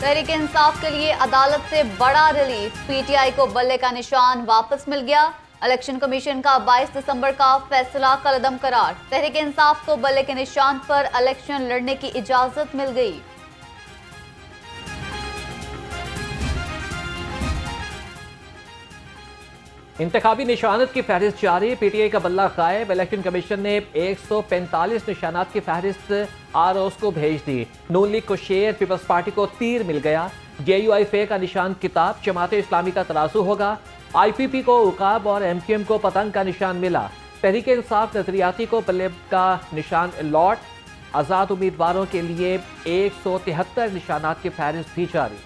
तहरीक इंसाफ के लिए अदालत से बड़ा रिलीफ, पीटीआई को बल्ले का निशान वापस मिल गया। इलेक्शन कमीशन का 22 दिसंबर का फैसला कलअदम करार, तहरीक इंसाफ को बल्ले के निशान पर इलेक्शन लड़ने की इजाजत मिल गई। इंतखाबी निशानत की फहरिस्त जारी, पीटीआई का बल्ला गायब। इलेक्शन कमीशन ने 145 निशानात की फहरिस्त आरओस को भेज दी। नून लीग को शेर, पीपल्स पार्टी को तीर मिल गया। JUIF का निशान किताब, जमात इस्लामी का तराजू होगा। IPP को उकाब और MQM को पतंग का निशान मिला। तहरीक इंसाफ नजरियाती को बल्ले का निशान लॉट। आजाद उम्मीदवारों के लिए 173 निशानात की फहरिस्त भी जारी।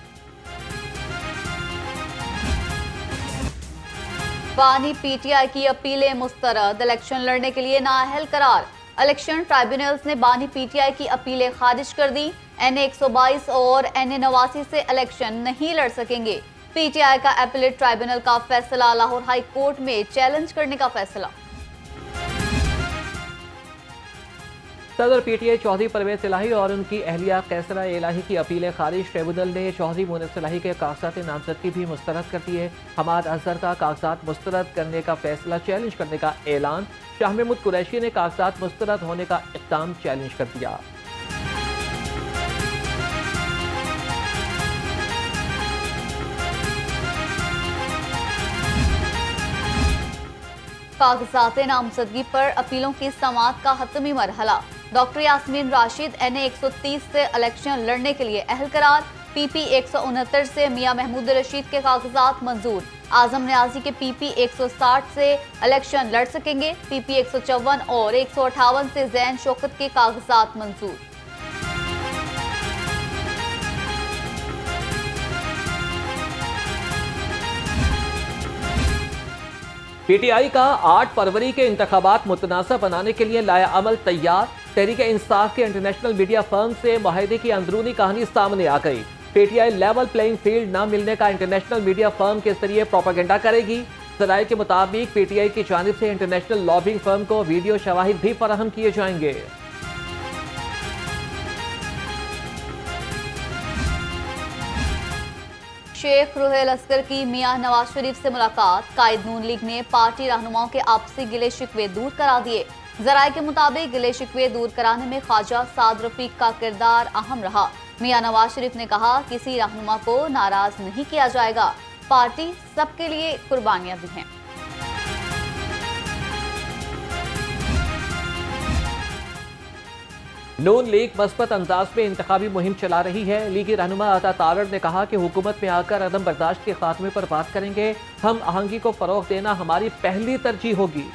बानी पीटीआई की अपीलें मुस्तरद, इलेक्शन लड़ने के लिए नाअहल करार। इलेक्शन ट्राइब्यूनल्स ने बानी पीटीआई की अपीलें खारिज कर दी। NA 122 और NA 89 से इलेक्शन नहीं लड़ सकेंगे। पीटीआई का अपीलेट ट्राइब्यूनल का फैसला, लाहौर हाई कोर्ट में चैलेंज करने का फैसला। सदर पीटीआई चौधरी परवेज इलाही और उनकी अहलिया कैसरा इलाही की अपीलें खारिज। ट्रिब्यूनल ने चौधरी मुनस इलाही के कागजात नामजदगी भी मुस्तरद कर दिए। हमाद अजहर का कागजात मुस्तरद करने का फैसला चैलेंज करने का ऐलान। शाह महमूद कुरैशी ने कागजात मुस्तरद होने का इक़दाम चैलेंज कर दिया। कागजात नामजदगी पर अपीलों की समाअत का हतमी मरहला। डॉक्टर यास्मीन राशिद NA 130 से इलेक्शन लड़ने के लिए अहल करार। PP 169 से मियां महमूद रशीद के कागजात मंजूर। आजम न्याजी के PP 160 से इलेक्शन लड़ सकेंगे। PP 154 और 158 से जैन शौकत के कागजात मंजूर। पीटीआई का 8 फरवरी के इंतखाबात मुतनासिब बनाने के लिए लाया अमल तैयार। तहरीक इंसाफ के इंटरनेशनल मीडिया फर्म से मुआहदे की अंदरूनी कहानी सामने आ गई। पीटीआई लेवल प्लेइंग फील्ड न मिलने का इंटरनेशनल मीडिया फर्म के जरिए प्रोपेगेंडा करेगी। ज़राए के मुताबिक पीटीआई की जानिब से इंटरनेशनल लॉबिंग फर्म को वीडियो शवाहिद भी फराहम किए जाएंगे। शेख रुहेल अस्कर की मियां नवाज शरीफ से मुलाकात। कायद नून लीग ने पार्टी रहनुमाओं के आपसी गिले शिकवे दूर करा दिए। ज़राए के मुताबिक गिले शिकवे दूर कराने में ख्वाजा साद रफीक का किरदार अहम रहा। मियां नवाज शरीफ ने कहा, किसी रहनुमा को नाराज नहीं किया जाएगा, पार्टी सबके लिए कुर्बानियां दी हैं। नून लीग मस्बत अंदाज में इंतखाबी मुहिम चला रही है। लीगी रहनुमा अता तारड़ ने कहा कि हुकूमत में आकर अदम बर्दाश्त के खात्मे पर बात करेंगे। हम आहंगी को फरोग देना हमारी पहली तरजीह होगी।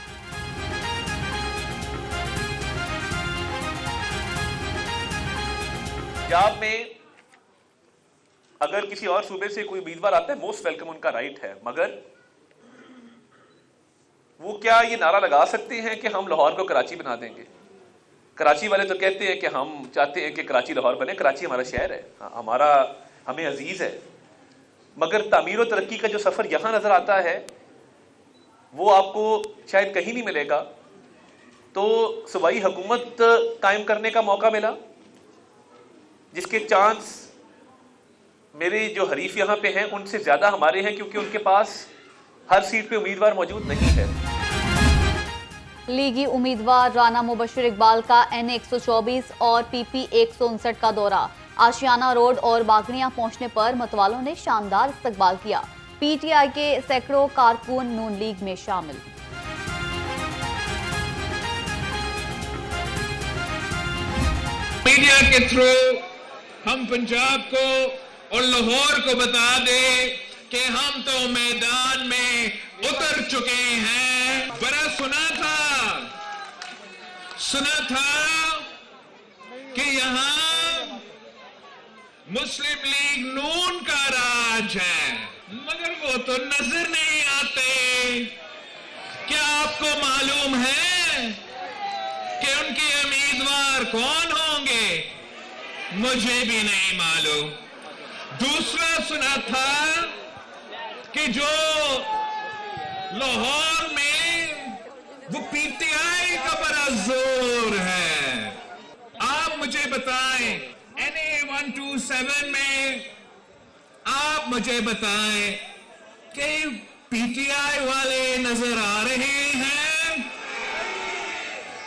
पंजाब में अगर किसी और सूबे से कोई उम्मीदवार आता है, मोस्ट वेलकम, उनका राइट है, मगर वो क्या ये नारा लगा सकते हैं कि हम लाहौर को कराची बना देंगे? कराची वाले तो कहते हैं कि हम चाहते हैं कि कराची लाहौर बने। कराची हमारा शहर है, हमारा हमें अजीज है, मगर तामीर और तरक्की का जो सफर यहां नजर आता है वो आपको शायद कहीं नहीं मिलेगा। तो सूबाई हुकूमत कायम करने का मौका मिला, जिसके चांस मेरे जो हरीफ यहाँ पे हैं उनसे ज्यादा हमारे हैं, क्योंकि उनके पास हर सीट पे उम्मीदवार मौजूद नहीं है। लीगी उम्मीदवार राना मुबशर इकबाल का NA 124 और PP 159 का दौरा। आशियाना रोड और बागड़ियां पहुंचने पर मतवालों ने शानदार इस्तकबाल किया। पीटीआई के सैकड़ों कारकुन नून लीग में शामिल। मीडिया के थ्रू हम पंजाब को और लाहौर को बता दें कि हम तो मैदान में उतर चुके हैं। बड़ा सुना था कि यहाँ मुस्लिम लीग नून का राज है, मगर वो तो नजर नहीं आते। क्या आपको मालूम है कि उनके उम्मीदवार कौन होंगे? मुझे भी नहीं मालूम। दूसरा सुना था कि जो लाहौर में वो पीटीआई का बड़ा जोर है। आप मुझे बताएं, NA 127 में आप मुझे बताएं कि पीटीआई वाले नजर आ रहे हैं?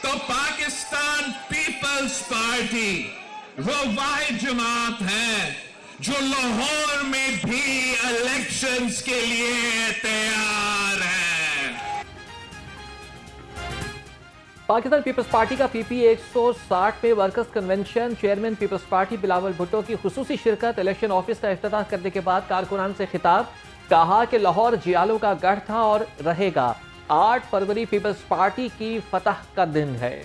तो पाकिस्तान पीपल्स पार्टी वो वाहिद जमात है जो लाहौर में भी इलेक्शंस के लिए तैयार है। पाकिस्तान पीपल्स पार्टी का पीपी 160 में workers convention chairman People's Party Bilawal Bhutto की खुसूसी शिरकत। इलेक्शन ऑफिस का इफ्तिताह करने के बाद कारकुनान से खिताब, कहा कि लाहौर जियालों का गढ़ था और रहेगा। 8 फरवरी पीपल्स पार्टी की फतह का दिन है।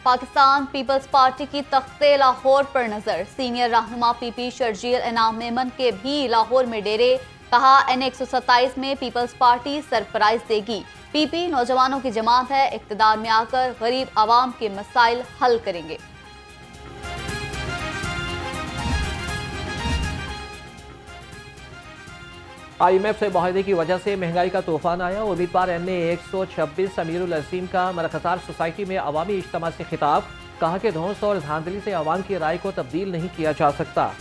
पाकिस्तान पीपल्स पार्टी की तख्ते लाहौर पर नजर। सीनियर रहनुमा पीपी शर्जील इनाम मेमन के भी लाहौर में डेरे। कहा NA 127 में पीपल्स पार्टी सरप्राइज देगी। पीपी नौजवानों की जमात है, इक्तदार में आकर गरीब आवाम के मसाइल हल करेंगे। IMF से मुआहदे की वजह से महंगाई का तूफान आया। उम्मीदवार NA 126 अमीरुल अजीम का मरकज़ार सोसाइटी में अवामी इज्तिमा से खिताब, कहा कि धौंस और धांधली से अवाम की राय को तब्दील नहीं किया जा सकता।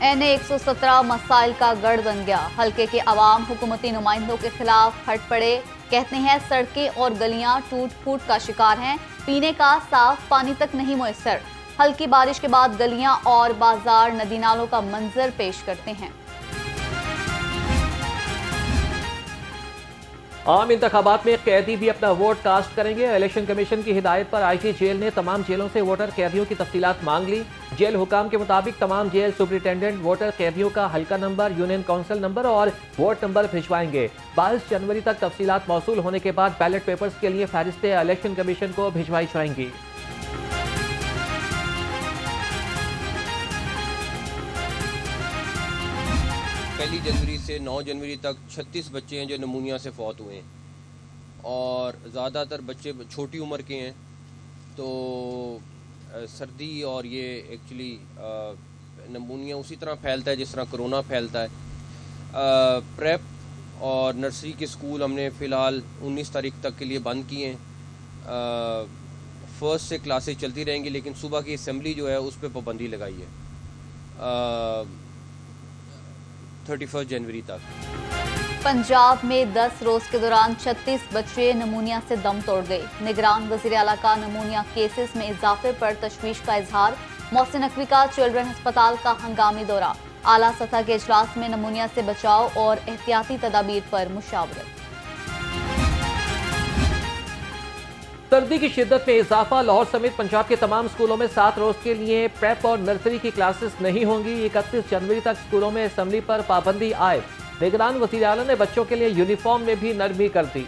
NA 117 मसाइल का गढ़ बन गया। हल्के के अवाम हुकूमती नुमाइंदों के खिलाफ फट पड़े। कहते हैं सड़कें और गलियां टूट फूट का शिकार हैं, पीने का साफ पानी तक नहीं मुयस्सर। हल्की बारिश के बाद गलियां और बाजार नदी नालों का मंजर पेश करते हैं। आम इंतखाबात में कैदी भी अपना वोट कास्ट करेंगे। इलेक्शन कमीशन की हिदायत पर IT जेल ने तमाम जेलों से वोटर कैदियों की तफसीलात मांग ली। जेल हुकाम के मुताबिक तमाम जेल सुपरिटेंडेंट वोटर कैदियों का हल्का नंबर, यूनियन काउंसिल नंबर और वोट नंबर भिजवाएंगे। 22 जनवरी तक तफसीलात मौसूल होने के बाद बैलेट पेपर्स के लिए फहरिस्तें इलेक्शन कमीशन को भिजवाई जाएंगी। पहली जनवरी से 9 जनवरी तक 36 बच्चे हैं जो नमूनिया से फौत हुए हैं और ज़्यादातर बच्चे छोटी उम्र के हैं। तो सर्दी और ये एक्चुअली नमूनिया उसी तरह फैलता है जिस तरह कोरोना फैलता है। प्रेप और नर्सरी के स्कूल हमने फ़िलहाल 19 तारीख तक के लिए बंद किए हैं। फर्स्ट से क्लासेस चलती रहेंगी, लेकिन सुबह की असम्बली जो है उस पर पाबंदी लगाई है 31 जनवरी तक। पंजाब में 10 रोज के दौरान 36 बच्चे नमूनिया से दम तोड़ गए। निगरान वज़ीर आला का नमूनिया केसेस में इजाफे पर तशवीश का इजहार। मोहसिन नकवी का चिल्ड्रन अस्पताल का हंगामी दौरा। आला सतह के इजलास में नमूनिया से बचाव और एहतियाती तदाबीर पर मुशावरत। सर्दी की शिद्दत में इजाफा। लाहौर समेत पंजाब के तमाम स्कूलों में 7 रोज के लिए प्रेप और नर्सरी की क्लासेस नहीं होंगी। 31 जनवरी तक स्कूलों में असेंबली पर पाबंदी आए। निगरान वज़ीर आला ने बच्चों के लिए यूनिफॉर्म में भी नरमी कर दी।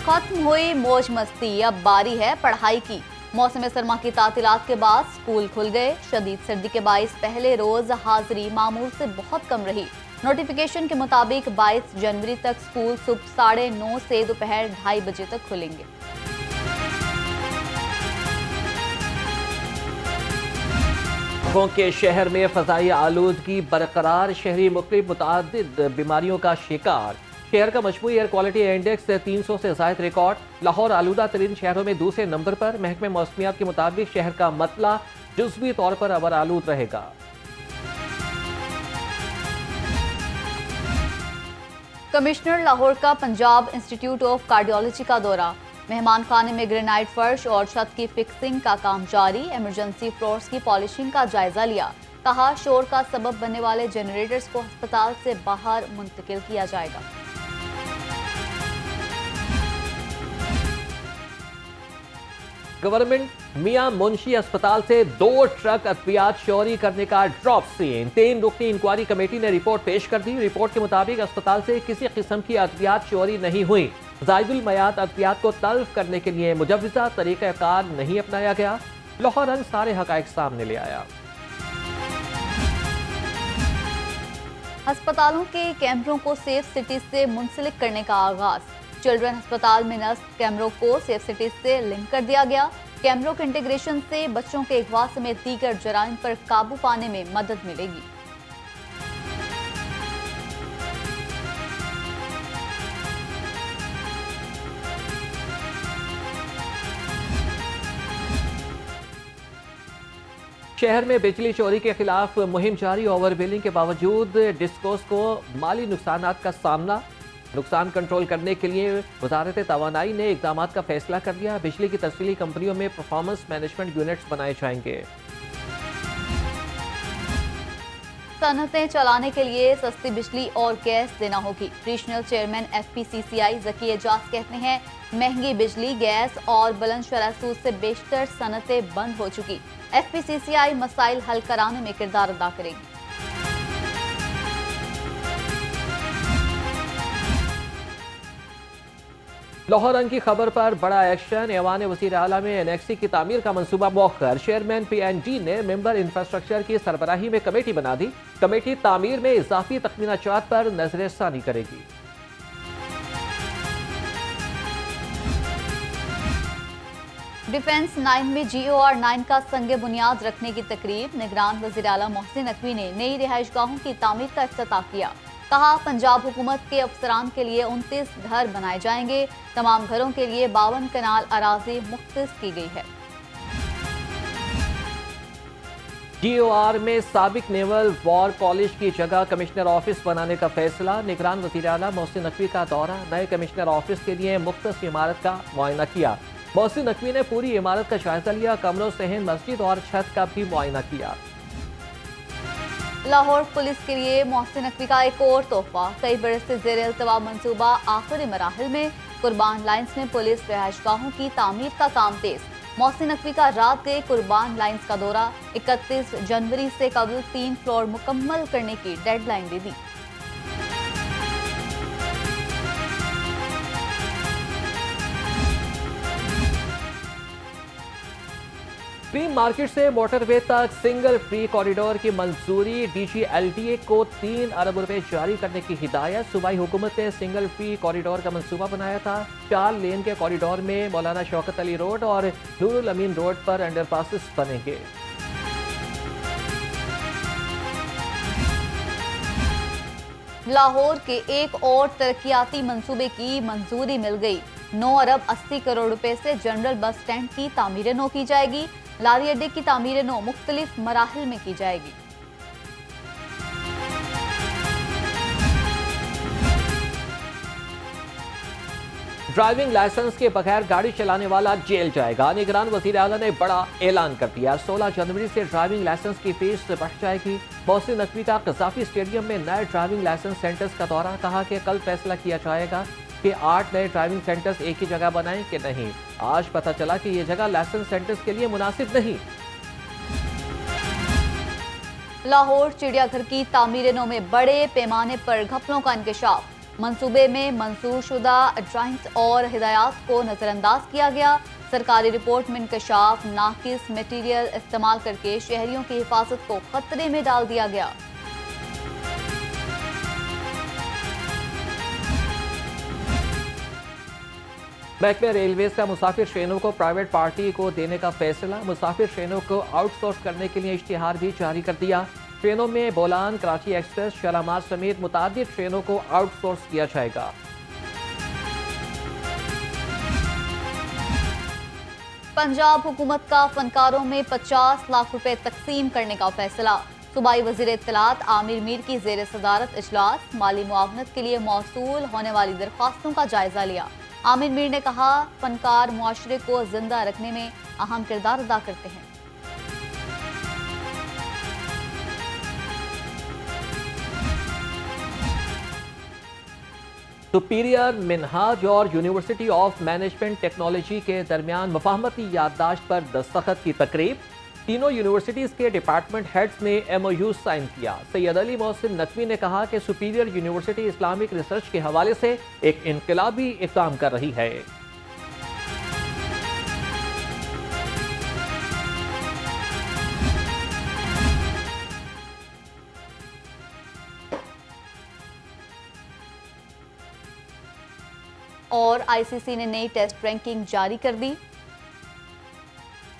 खत्म हुई मौज मस्ती, अब बारी है पढ़ाई की। मौसम सरमा की तातीलात के बाद स्कूल खुल गए। शदीद सर्दी के बाइस पहले रोज हाजिरी मामूल से बहुत कम रही। नोटिफिकेशन के मुताबिक 22 जनवरी तक स्कूल सुबह 9:30 से दोपहर 2:30 बजे तक खुलेंगे। के शहर में फ़ज़ाई आलूदगी बरकरार। शहरी मुख्तलिफ मुतादिद बीमारियों का शिकार। शहर का मजमूई एयर क्वालिटी इंडेक्स 300 से ज़ायद रिकॉर्ड। लाहौर आलूदा तरीन शहरों में दूसरे नंबर पर। महकमे मौसमियात के मुताबिक शहर का मतला जुज़वी तौर पर अबर आलूद रहेगा। कमिश्नर लाहौर का पंजाब इंस्टीट्यूट ऑफ कार्डियोलॉजी का दौरा। मेहमान खाने में ग्रेनाइट फर्श और छत की फिक्सिंग का काम जारी। इमरजेंसी फ्लोर्स की पॉलिशिंग का जायजा लिया। कहा शोर का सबब बनने वाले जनरेटर्स को अस्पताल से बाहर मुंतकिल किया जाएगा। गवर्नमेंट मियां मुंशी अस्पताल से 2 ट्रक अद्वियात चोरी करने का ड्रॉप सीन। 3 रुकनी इंक्वायरी कमेटी ने रिपोर्ट पेश कर दी। रिपोर्ट के मुताबिक अस्पताल से किसी किस्म की अद्वियात चोरी नहीं हुई। जायदुल मयात अद्वियात को तल्फ करने के लिए मुजव्वज़ा तरीक़ाकार नहीं अपनाया गया। लाहौर रंग सारे हक़ाइक़ सामने ले आया। अस्पतालों के कैमरों को सेफ सिटी से मुंसलिक करने का आगाज। चिल्ड्रन अस्पताल में नस्ब कैमरों को सेफ सिटी से लिंक कर दिया गया। कैमरों के इंटीग्रेशन से बच्चों के अगवा समेत दीगर जराइम पर काबू पाने में मदद मिलेगी। शहर में बिजली चोरी के खिलाफ मुहिम जारी। ओवर बिलिंग के बावजूद डिस्कोस को माली नुकसानात का सामना। नुकसान कंट्रोल करने के लिए वजारत तवानाई ने इकदामात का फैसला कर लिया। बिजली की तफसीली कंपनियों में परफॉर्मेंस मैनेजमेंट यूनिट्स बनाए जाएंगे। सनतें चलाने के लिए सस्ती बिजली और गैस देना होगी। Regional chairman FPCCI Zaki Ejaz कहते हैं, महंगी बिजली, गैस और बुलंद शरह सूद से बेशतर सनतें बंद हो चुकी। FPCCI मसाइल हल कराने में किरदार अदा करेगी। लाहौर रंग की खबर पर बड़ा एक्शन। ऐवान वज़ीर आला में एनेक्सी की तामीर का मंसूबा मौखर। चेयरमैन PNG ने मेंबर इंफ्रास्ट्रक्चर की सरबराही में कमेटी बना दी। कमेटी तामीर में इजाफी तखमीनाचात पर नजरसानी करेगी। डिफेंस 9 में GOR 9 का संग बुनियाद रखने की तकरीब। निगरान वज़ीर आला मोहसिन नकवी ने नई रिहाइशगाहों की तामीर का इफ्तिताह किया। कहा, पंजाब हुकूमत के अफसरान के लिए 29 घर बनाए जाएंगे। तमाम घरों के लिए 52 कनाल अराजी मुख्तस की गई है। GOR में साबिक नेवल वॉर कॉलेज की जगह कमिश्नर ऑफिस बनाने का फैसला। निगरान वज़ीर आला मोहसिन नकवी का दौरा। नए कमिश्नर ऑफिस के लिए मुख्तस इमारत का मुआयना किया। मोहसिन नकवी ने पूरी इमारत का जायजा लिया। कमरों, सहन, मस्जिद और छत का भी मुआयना किया। लाहौर पुलिस के लिए मोहसिन नकवी का एक और तोहफा। कई बरस से ज़ेर इल्तवा मंसूबा आखिरी मराहिल में। कुर्बान लाइन्स में पुलिस रिहाइशगाहों की तामीर का काम तेज। मोहसिन नकवी का रात गए कुर्बान लाइन्स का दौरा। 31 जनवरी से कबल 3 फ्लोर मुकम्मल करने की डेडलाइन दे दी। क्रीम मार्केट से मोटरवे तक सिंगल फ्री कॉरिडोर की मंजूरी। DGLTA को 3 अरब रुपए जारी करने की हिदायत। सूबाई हुकूमत ने सिंगल फ्री कॉरिडोर का मंसूबा बनाया था। 4 लेन के कॉरिडोर में मौलाना शौकत अली रोड और नूरुल अमीन रोड पर अंडरपासेस बनेंगे। लाहौर के एक और तरक्याती मंसूबे की मंजूरी मिल गई। 9 अरब 80 करोड़ रुपए से जनरल बस स्टैंड की तामीर नौ की जाएगी। लारी अड्डे की तामीर नौ मुख्तलिफ मराहिल में की जाएगी। ड्राइविंग लाइसेंस के बगैर गाड़ी चलाने वाला जेल जाएगा। निगरान वज़ीर आला ने बड़ा ऐलान कर दिया। 16 जनवरी से ड्राइविंग लाइसेंस की फीस बढ़ जाएगी। मोहसिन नकवी का कज़ाफी स्टेडियम में नए ड्राइविंग लाइसेंस सेंटर्स का दौरा। कहा कि कल फैसला किया जाएगा कि 8 नए ड्राइविंग सेंटर्स एक ही जगह बनाएं कि नहीं। आज पता चला कि ये जगह लाइसेंस सेंटर्स के लिए मुनासिब नहीं। लाहौर चिड़ियाघर की तामीर नौ में बड़े पैमाने पर घपलों का इंकशाफ। मंसूबे में मंजूर शुदा ड्राइंग्स और हिदायत को नजरअंदाज किया गया। सरकारी रिपोर्ट में इंकशाफ, नाकिस मटीरियल इस्तेमाल करके शहरियों की हिफाजत को खतरे में डाल दिया गया। महकमे रेलवेज का मुसाफिर ट्रेनों को प्राइवेट पार्टी को देने का फैसला। मुसाफिर ट्रेनों को आउटसोर्स करने के लिए इश्तिहार भी जारी कर दिया। ट्रेनों में बोलान, कराची एक्सप्रेस, शालामार समेत मुतादिद ट्रेनों को आउटसोर्स किया जाएगा। पंजाब हुकूमत का फनकारों में 50 लाख रुपए तकसीम करने का फैसला। सूबाई वज़ीर इत्तलात आमिर मीर की ज़ेर सदारत इजलास। माली मुआवनत के लिए मौसूल होने वाली दरख्वास्तों का जायजा लिया। आमिर मीर ने कहा, फनकार मुआशरे को जिंदा रखने में अहम किरदार अदा करते हैं। सुपीरियर, मिनहाज और यूनिवर्सिटी ऑफ मैनेजमेंट टेक्नोलॉजी के दरमियान मफाहमती याददाश्त पर दस्तखत की तकरीब। तीनों यूनिवर्सिटीज के डिपार्टमेंट हेड्स ने MOU साइन किया। सैयद अली मोहसिन नकवी ने कहा कि सुपीरियर यूनिवर्सिटी इस्लामिक रिसर्च के हवाले से एक इनकलाबी इक़दाम कर रही है। और ICC ने नई टेस्ट रैंकिंग जारी कर दी।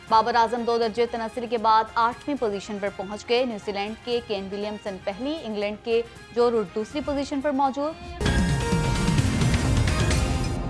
बाबर आजम 2 दर्जे तनस्सुरी के बाद 8वीं पोजीशन पर पहुंच गए। न्यूजीलैंड के केन विलियमसन पहली, इंग्लैंड के जो रूट दूसरी पोजीशन पर मौजूद।